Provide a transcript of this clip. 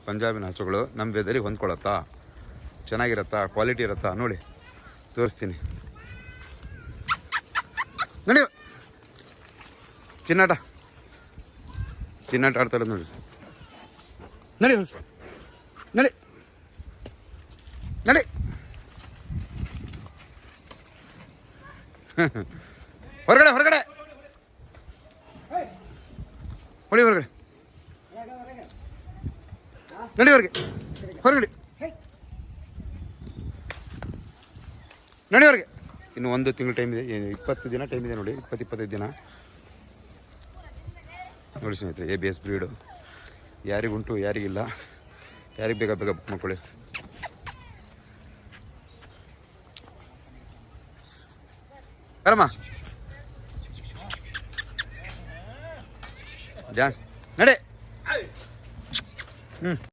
ಪಂಜಾಬಿನ ಹಸುಗಳು ನಮ್ಮ ವೆದರಿಗೆ ಹೊಂದ್ಕೊಳತ್ತಾ, ಚೆನ್ನಾಗಿರತ್ತಾ, ಕ್ವಾಲಿಟಿ ಇರತ್ತಾ ನೋಡಿ ತೋರಿಸ್ತೀನಿ. ನಡೆಯೋ ಚಿನ್ನಾಟ ಆಡ್ತಾಳೆ ನೋಡಿ. ನಡಿ ನಡಿ ನಡಿ ಹೊರಗಡೆ ಹೊರಗಡೆ ಹೊಡಿ, ಹೊರಗಡೆ ನಡಿ, ಹೊರಗಡೆ ನಡಿ ಹೊರಗೆ. ಇನ್ನು 1 ತಿಂಗಳು ಟೈಮ್ ಇದೆ, 20 ದಿನ ಟೈಮ್ ಇದೆ ನೋಡಿ, 20-25 ದಿನ ನೋಡಿ ಸ್ನೇಹಿತರೆ. ABS ಬ್ರೀಡು ಯಾರಿಗುಂಟು ಯಾರಿಗಿಲ್ಲ, ಯಾರಿಗೆ ಬೇಗ ಬೇಗ ಬುಕ್ ಮಾಡ್ಕೊಳ್ಳಿ. ಬರಮ್ಮ ಜಾನ್ ನಡೆ.